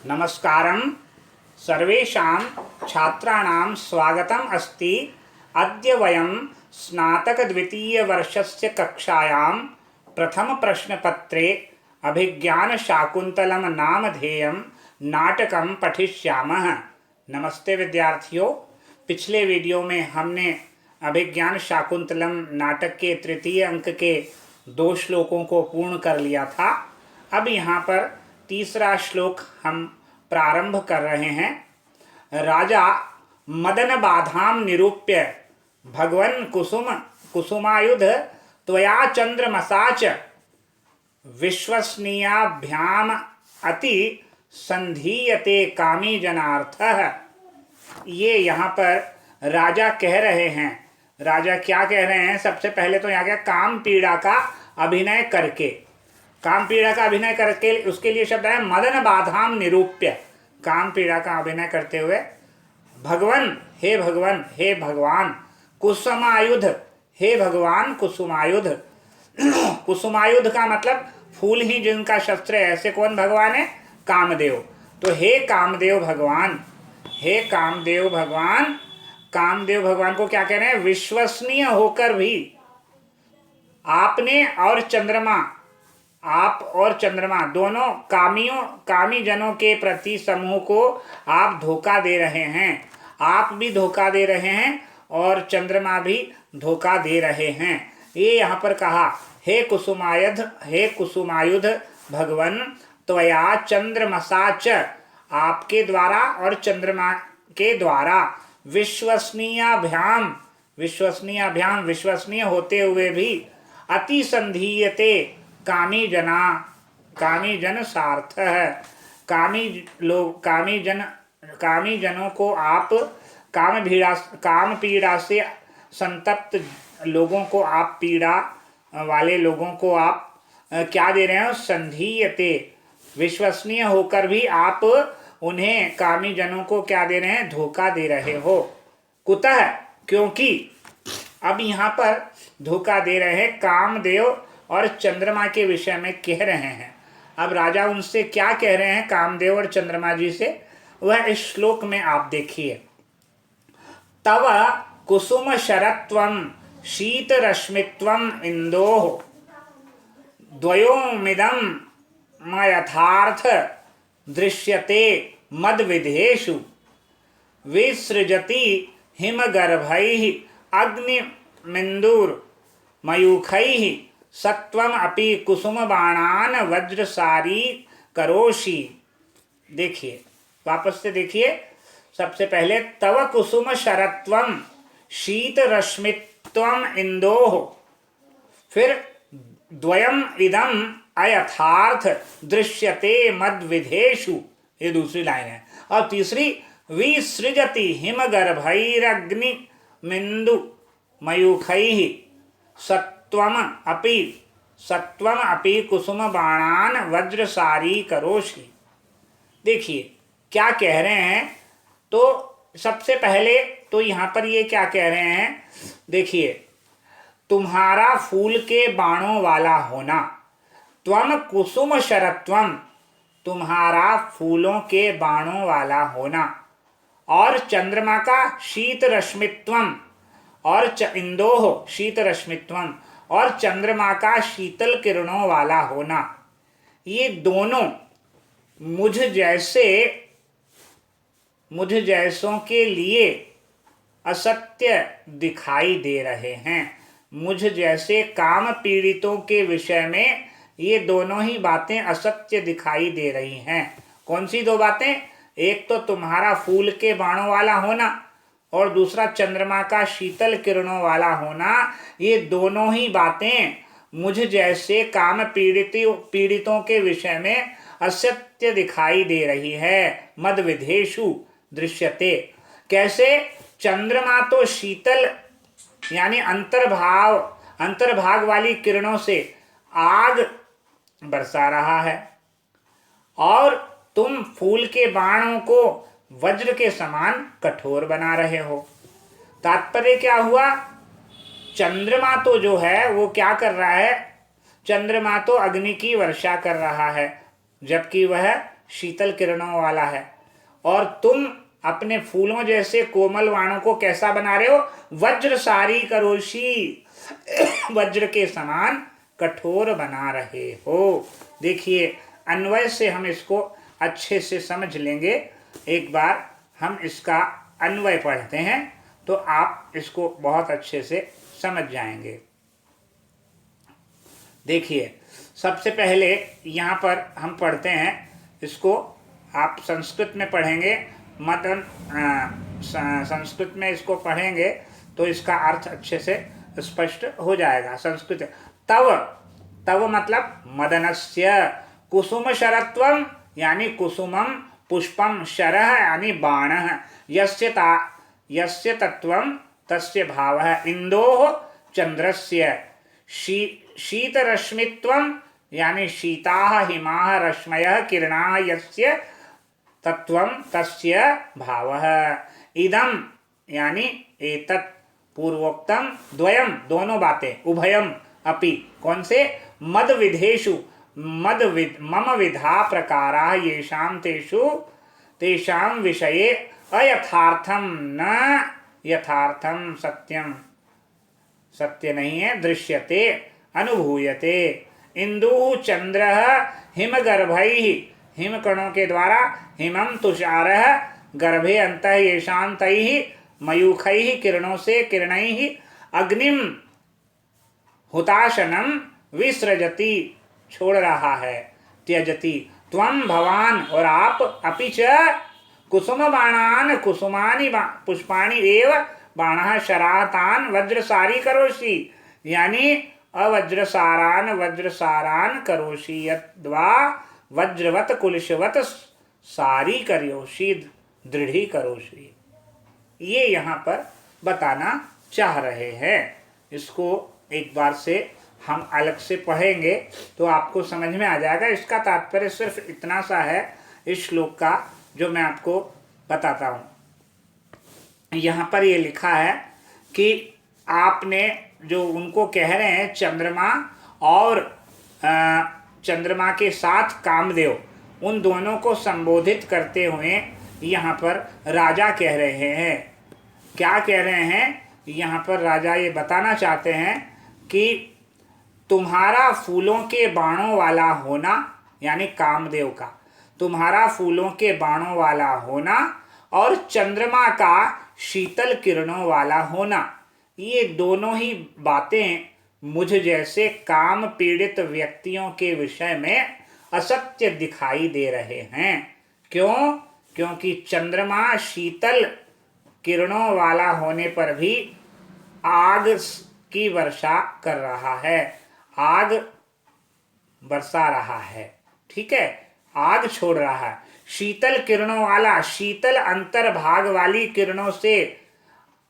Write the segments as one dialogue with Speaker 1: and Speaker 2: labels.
Speaker 1: नमस्कारं सर्वेषां छात्राणां स्वागतम् अस्ति। अद्य वयं स्नातकद्वितीयवर्षस्य कक्षायां प्रथमप्रश्नपत्रे अभिज्ञानशाकुन्तलं नामधेयं नाटकं पठिष्यामः। नमस्ते विद्यार्थियों, पिछले वीडियो में हमने अभिज्ञान शाकुंतलम नाटक के तृतीय अंक के 2 श्लोकों को पूर्ण कर लिया था। अब यहाँ पर तीसरा श्लोक हम प्रारंभ कर रहे हैं। राजा मदन बाधाम निरूप्य भगवन कुसुमायुध त्वया चंद्रमसाच विश्वसनीयाभ्याम अति संधीयते कामी जनार्थः। ये यहाँ पर राजा कह रहे हैं। राजा क्या कह रहे हैं? सबसे पहले तो यहाँ क्या, काम पीड़ा का अभिनय करके, काम पीड़ा का अभिनय करके, उसके लिए शब्द है मदन बाधाम निरूप्य। काम पीड़ा का अभिनय करते हुए भगवन, हे भगवन, हे भगवान, कुसुमायुध, हे भगवान कुसुमायुध। कुसुमायुध का मतलब फूल ही जिनका शस्त्र है, ऐसे कौन भगवान है? कामदेव। तो हे कामदेव भगवान, हे कामदेव भगवान। कामदेव भगवान को क्या कह रहे हैं? विश्वसनीय होकर भी आपने और चंद्रमा, आप और चंद्रमा दोनों कामी जनों के प्रति समूह को आप धोखा दे रहे हैं। आप भी धोखा दे रहे हैं और चंद्रमा भी धोखा दे रहे हैं। ये यहाँ पर कहा, हे कुसुमायुध भगवन त्वया चंद्रमसाच, आपके द्वारा और चंद्रमा के द्वारा विश्वसनीयाभ्याम, विश्वसनीय होते हुए भी अति संधीयते कामी जन सार्थ है। कामी जनों को आप काम पीड़ा से संतप्त लोगों को आप, पीड़ा वाले लोगों को आप क्या दे रहे हो? संधीयते, विश्वसनीय होकर भी आप उन्हें, कामी जनों को क्या दे रहे हैं? धोखा दे रहे हो। कुतः, क्योंकि अब यहाँ पर धोखा दे रहे हैं कामदेव और चंद्रमा के विषय में कह रहे हैं। अब राजा उनसे क्या कह रहे हैं, कामदेव और चंद्रमा जी से, वह इस श्लोक में आप देखिए। तव कुसुम शरत्वं शीत रश्मित्वं इंदोः द्वयोमिदं मयथार्थ दृश्यते मद विधेषु विसृजति हिमगर्भैः अग्निमिन्दुर मयूखैः सत्वम अपि कुसुम बाणान वज्रसारी करोषि। देखिए, वापस से देखिए। सबसे पहले तव कुसुम शरत्वम शीत रश्मित्वम इंदोः, फिर द्वयम इदम अयथार्थ दृश्यते मद विधेषु, ये दूसरी लाइन है। और तीसरी, विसृजति हिमगर्भैरग्नि मिंदु मयूखैः सत्वम अपि कुसुम बाणान वज्रसारी करोषि। देखिए क्या कह रहे हैं। तो सबसे पहले तो यहाँ पर ये क्या कह रहे हैं, देखिए, तुम्हारा फूल के बाणों वाला होना, त्वम कुसुम शरत्वम, तुम्हारा फूलों के बाणों वाला होना, और चंद्रमा का शीत रश्मित्वम, और इंदोह शीत रश्मित्वम, और चंद्रमा का शीतल किरणों वाला होना, ये दोनों मुझ जैसों के लिए असत्य दिखाई दे रहे हैं। मुझ जैसे काम पीड़ितों के विषय में ये दोनों ही बातें असत्य दिखाई दे रही हैं। कौन सी 2 बातें? एक तो तुम्हारा फूल के बाणों वाला होना, और दूसरा चंद्रमा का शीतल किरणों वाला होना। ये दोनों ही बातें मुझ जैसे काम पीड़ितों के विषय में असत्य दिखाई दे रही है। मद विधेषु दृश्यते। कैसे? चंद्रमा तो शीतल यानी अंतर्भाग वाली किरणों से आग बरसा रहा है, और तुम फूल के बाणों को वज्र के समान कठोर बना रहे हो। तात्पर्य क्या हुआ? चंद्रमा तो जो है वो क्या कर रहा है? चंद्रमा तो अग्नि की वर्षा कर रहा है, जबकि वह शीतल किरणों वाला है, और तुम अपने फूलों जैसे कोमल बाणों को कैसा बना रहे हो? वज्र सारी करोशी, वज्र के समान कठोर बना रहे हो। देखिए, अन्वय से हम इसको अच्छे से समझ लेंगे। एक बार हम इसका अन्वय पढ़ते हैं तो आप इसको बहुत अच्छे से समझ जाएंगे। देखिए, सबसे पहले यहाँ पर हम पढ़ते हैं इसको, आप संस्कृत में पढ़ेंगे, मदन संस्कृत में इसको पढ़ेंगे तो इसका अर्थ अच्छे से स्पष्ट हो जाएगा। संस्कृत, तव, तव मतलब मदनस्य, कुसुम शरत्वम यानी कुसुमम, पुष्पम, शरः यानी बाणः, यस्य तत्वम तस्य भावः, इंदोः चंद्रस्य, शीतरश्मित्वम यानी शीताः हिमाः रश्मयः किरणाः यस्य तत्वम तस्य भावः, इदम यानी एतत्, पूर्वोक्तम द्वयम दोनों बातें, उभयम अपि कौन से? मद विधेषु, मम विधा प्रकारा येषां तेषु तेषां विषये अयथार्थम न यथार्थम सत्यम, सत्य नहीं है, दृश्यते अनुभूयते। इंदु चंद्रः हिमगर्भैः, हिमकणों के द्वारा, हिमम तुषारः गर्भे अंतः येषां तैः मयूखैः किरणों से, किरणैः अग्निम हुताशनम विसृजति छोड़ रहा है, त्यजति, त्वं भवान और आप, अपि च कुसुम बाणान कुसुमानि पुष्पाणि एव बाणः शरातान वज्रसारी करोषि यानी अवज्रसारान वज्रसारान करोषि, यद्वा वज्रवत कुलशवत सारी करोषि दृढ़ी करोषि। ये यहाँ पर बताना चाह रहे हैं। इसको एक बार से हम अलग से पढ़ेंगे तो आपको समझ में आ जाएगा। इसका तात्पर्य सिर्फ इतना सा है इस श्लोक का, जो मैं आपको बताता हूँ। यहाँ पर ये लिखा है कि आपने जो उनको कह रहे हैं चंद्रमा और चंद्रमा के साथ कामदेव, उन दोनों को संबोधित करते हुए यहाँ पर राजा कह रहे हैं। क्या कह रहे हैं? यहाँ पर राजा ये बताना चाहते हैं कि तुम्हारा फूलों के बाणों वाला होना, यानी कामदेव का तुम्हारा फूलों के बाणों वाला होना और चंद्रमा का शीतल किरणों वाला होना, ये दोनों ही बातें मुझ जैसे काम पीड़ित व्यक्तियों के विषय में असत्य दिखाई दे रहे हैं। क्यों? क्योंकि चंद्रमा शीतल किरणों वाला होने पर भी आग की वर्षा कर रहा है, आग बरसा रहा है, ठीक है, आग छोड़ रहा है। शीतल किरणों वाला, शीतल अंतर्भाग वाली किरणों से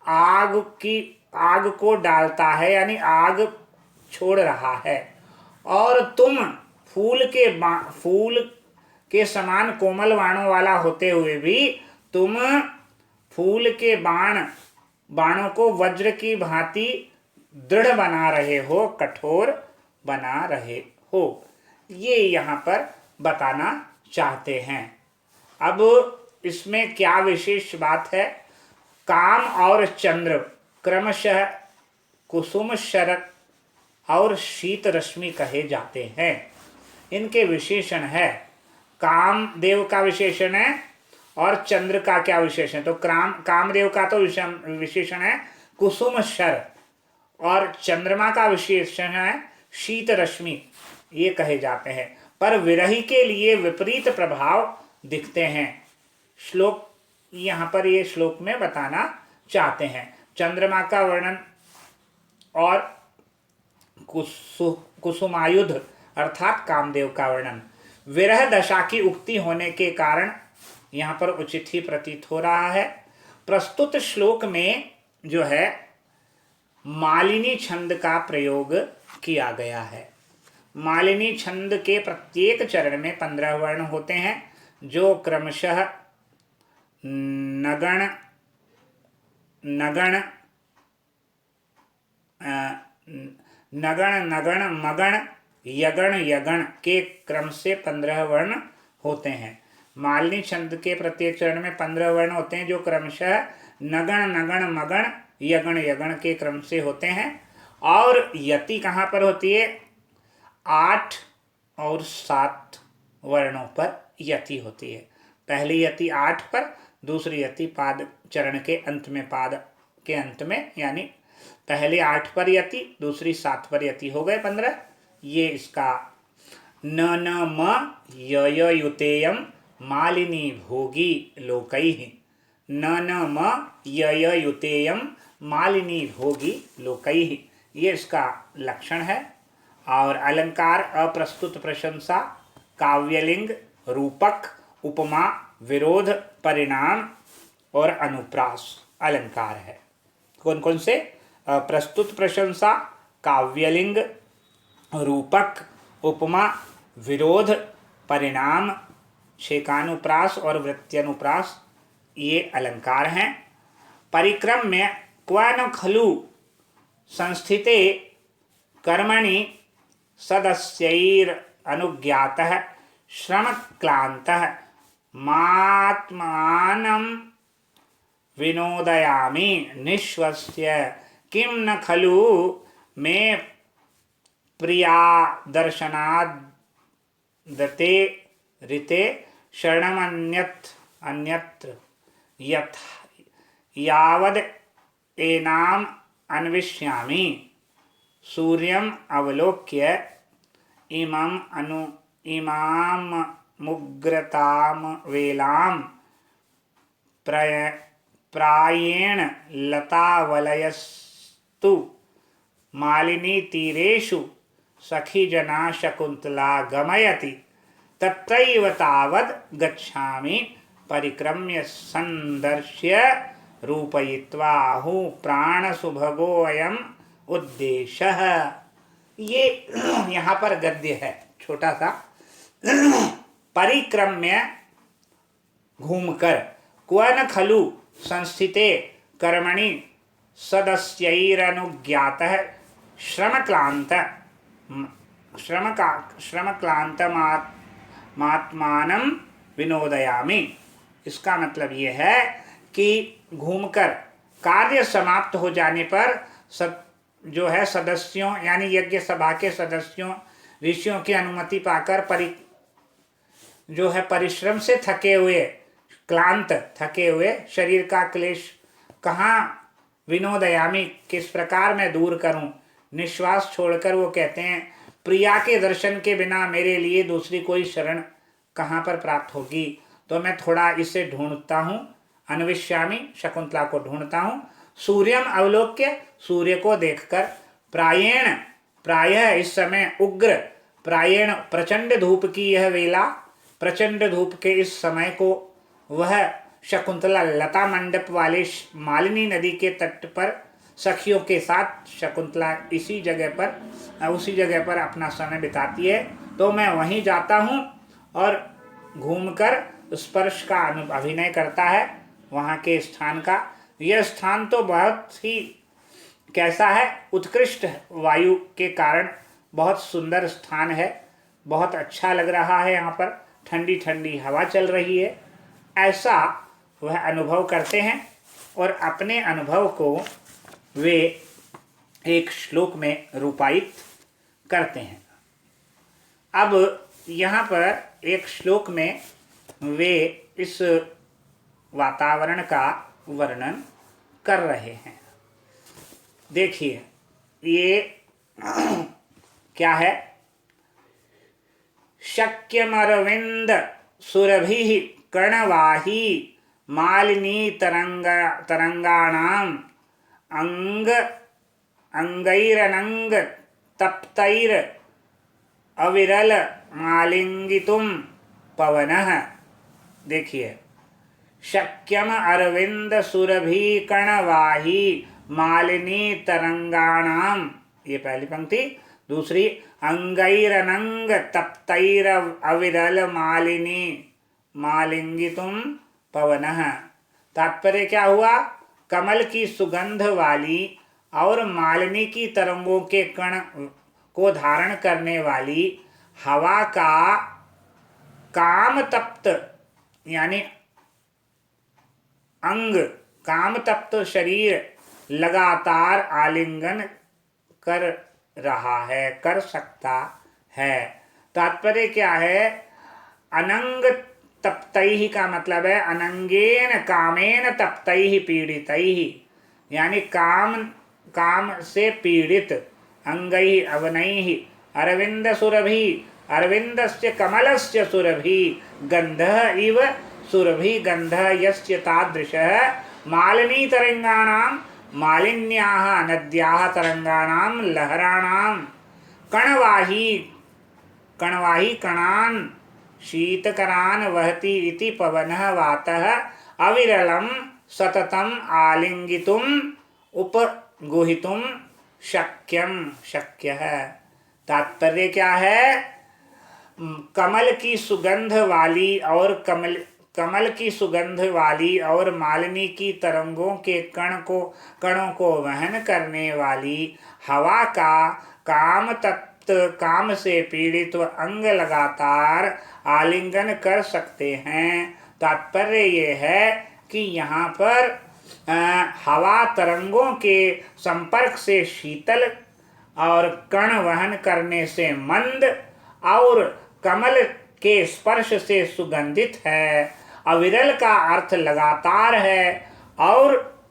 Speaker 1: आग को डालता है, यानी आग छोड़ रहा है। और तुम फूल के समान कोमल बाणों वाला होते हुए भी तुम फूल के बाणों को वज्र की भांति दृढ़ बना रहे हो, कठोर बना रहे हो। ये यहाँ पर बताना चाहते हैं। अब इसमें क्या विशेष बात है? काम और चंद्र क्रमशः कुसुम शरत और शीत रश्मि कहे जाते हैं। इनके विशेषण है, कामदेव का विशेषण है और चंद्र का क्या विशेषण? तो कामदेव का तो विशेषण है कुसुम शर, और चंद्रमा का विशेषण है शीत रश्मि, ये कहे जाते हैं। पर विरही के लिए विपरीत प्रभाव दिखते हैं। श्लोक यहाँ पर ये श्लोक में बताना चाहते हैं। चंद्रमा का वर्णन और कुसुमायुध अर्थात कामदेव का वर्णन, विरह दशा की उक्ति होने के कारण यहाँ पर उचित ही प्रतीत हो रहा है। प्रस्तुत श्लोक में जो है मालिनी छंद का प्रयोग किया गया है। मालिनी छंद के प्रत्येक चरण में 15 वर्ण होते हैं, जो क्रमशः नगण नगण मगण यगण यगण के क्रम से 15 वर्ण होते हैं। मालिनी छंद के प्रत्येक चरण में 15 वर्ण होते हैं जो क्रमशः नगण नगण मगण यगण यगण के क्रम से होते हैं। और यति कहाँ पर होती है? 8 और 7 वर्णों पर यति होती है। पहली यति 8 पर, दूसरी यति पाद चरण के अंत में, पाद के अंत में, यानी पहले 8 पर यति, दूसरी 7 पर यति, हो गए 15। ये इसका न न म य युतेयम मालिनी भोगी लोकैः, न न म य युतेयम मालिनी भोगी लोकैः, ये इसका लक्षण है। और अलंकार अप्रस्तुत प्रशंसा, काव्यलिंग, रूपक, उपमा, विरोध, परिणाम और अनुप्रास अलंकार है। कौन कौन से? प्रस्तुत प्रशंसा, काव्यलिंग, रूपक, उपमा, विरोध, परिणाम, शेकानुप्रास और वृत्त्यनुप्रास, ये अलंकार हैं। परिक्रम में क्व न खलु संस्थिते कर्मणि सदस्यैर अनुज्ञातः श्रमक्लान्तः मात्मानं विनोदयामि निश्वस्य किं न खलु मे प्रिया दर्शनादते ऋते शरणमन्यत्र यथ यावद एनाम अन्विष्यामि सूर्यम अवलोक्य इमाम मुग्रताम वेलाम प्रायेण लतावलयस्तु मालिनी तीरेषु सखीजना शकुन्तला गमयति तत्रैव तावद् गच्छामि परिक्रम्य संदर्श्य रूपयित्वा आहु प्राणसुभगो अयम उद्देश्यः। ये यहाँ पर गद्य है छोटा सा। परिक्रम्य घूमकर, क्व न खलु संस्थिते कर्मणि सदस्यैरनुज्ञातः श्रमक्लान्तमात्मानं विनोदयामि। इसका मतलब ये है कि घूमकर कार्य समाप्त हो जाने पर जो है सदस्यों यानी यज्ञ सभा के सदस्यों ऋषियों की अनुमति पाकर परिश्रम से थके हुए, क्लांत थके हुए शरीर का क्लेश कहाँ विनोदयामी किस प्रकार मैं दूर करूं। निश्वास छोड़कर वो कहते हैं प्रिया के दर्शन के बिना मेरे लिए दूसरी कोई शरण कहाँ पर प्राप्त होगी, तो मैं थोड़ा इसे ढूंढता हूँ। अन्विष्यामी शकुंतला को ढूंढता हूँ। सूर्यम अवलोक्य सूर्य को देखकर, प्रायः इस समय उग्र, प्रायण प्रचंड धूप की यह वेला, प्रचंड धूप के इस समय को वह शकुंतला लता मंडप वाले मालिनी नदी के तट पर सखियों के साथ शकुंतला उसी जगह पर अपना समय बिताती है। तो मैं वहीं जाता हूँ और घूमकर स्पर्श का अभिनय करता है वहाँ के स्थान का। यह स्थान तो बहुत ही कैसा है, उत्कृष्ट वायु के कारण बहुत सुंदर स्थान है, बहुत अच्छा लग रहा है। यहाँ पर ठंडी ठंडी हवा चल रही है, ऐसा वह अनुभव करते हैं और अपने अनुभव को वे एक श्लोक में रूपायित करते हैं। अब यहाँ पर एक श्लोक में वे इस वातावरण का वर्णन कर रहे हैं। देखिए ये क्या है। शक्यमरविंद सुरभिः कर्णवाही मालिनी तरंगाणाम अंगैरनंग तप्तैर अविरल मालिंगितुम पवनः। देखिए शक्यम अरविंद सुरभि कर्णवाही मालिनी तरंगाणाम, ये पहली पंक्ति। दूसरी अंगैरनंग तप्तैर अविरल मालिनी मालिंगितुम पवनः। तात्पर्य क्या हुआ? कमल की सुगंध वाली और मालिनी की तरंगों के कण को धारण करने वाली हवा का काम तप्त यानी अंग काम तप्त शरीर लगातार आलिंगन कर रहा है, कर सकता है। तात्पर्य क्या है? अनंग तप्तैहि का मतलब है अनंगेन कामेन तप्तैहि पीड़ितैहि, यानी काम से पीड़ित अंगैहि अवनैहि अरविंद सुरभि अरविंदस्य कमलस्य सुरभि गंधः इव सुरभि गंधः यस्य तादृशः मालिनी तरंगाणां मालिन्याः नद्याः तरंगाणां लहराणां कणवाही कणान् शीतकरान् वहति इति पवनः वातः अविरलं सततम् आलिंगितुम् उपगुहितुं शक्य है। तात्पर्य क्या है? कमल की सुगंध वाली और मालिनी की तरंगों के कणों को वहन करने वाली हवा का काम से पीड़ित अंग लगातार आलिंगन कर सकते हैं। तात्पर्य ये है कि यहाँ पर हवा तरंगों के संपर्क से शीतल और कण वहन करने से मंद और कमल के स्पर्श से सुगंधित है। अविरल का अर्थ लगातार है और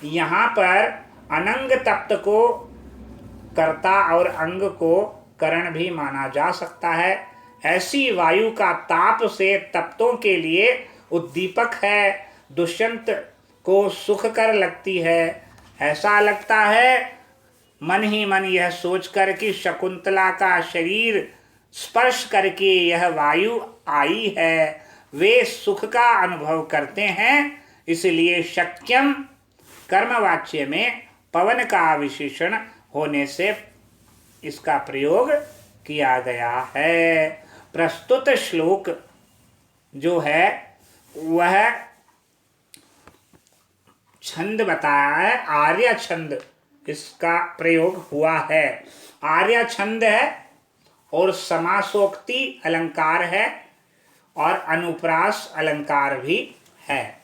Speaker 1: यहाँ पर अनंग तप्त को कर्ता और अंग को करण भी माना जा सकता है। ऐसी वायु का ताप से तप्तों के लिए उद्दीपक है, दुष्यंत को सुखकर लगती है। ऐसा लगता है मन ही मन यह सोचकर कि शकुंतला का शरीर स्पर्श करके यह वायु आई है, वे सुख का अनुभव करते हैं। इसलिए शक्यम कर्मवाच्य में पवन का विशेषण होने से इसका प्रयोग किया गया है। प्रस्तुत श्लोक जो है वह छंद बताया है, आर्य छंद इसका प्रयोग हुआ है। आर्य छंद है और समासोक्ति अलंकार है और अनुप्रास अलंकार भी है।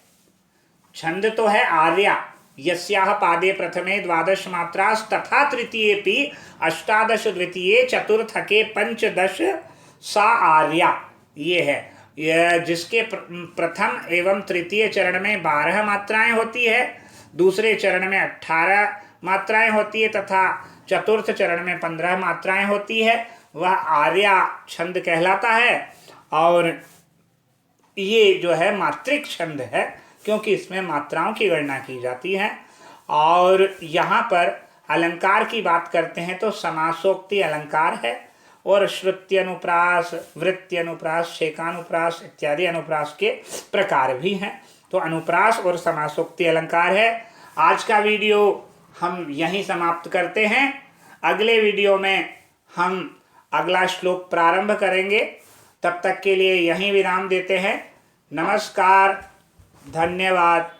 Speaker 1: छंद तो है आर्या, यस्याह पादे प्रथमे 12 मात्रास तथा तृतीयेपि 18 द्वितीये चतुर्थके 15 सा आर्या। ये है यह जिसके प्रथम एवं तृतीय चरण में 12 मात्राएं होती है, दूसरे चरण में 18 मात्राएं होती है तथा चतुर्थ चरण में 15 मात्राएं होती है, वह आर्या छंद कहलाता है। और ये जो है मात्रिक छंद है क्योंकि इसमें मात्राओं की गणना की जाती है। और यहाँ पर अलंकार की बात करते हैं तो समासोक्ति अलंकार है और श्रुति अनुप्रास, वृत्ति अनुप्रास, शेकानुप्रास इत्यादि अनुप्रास के प्रकार भी हैं। तो अनुप्रास और समासोक्ति अलंकार है। आज का वीडियो हम यहीं समाप्त करते हैं। अगले वीडियो में हम अगला श्लोक प्रारंभ करेंगे। तब तक के लिए यहीं विराम देते हैं। नमस्कार, धन्यवाद।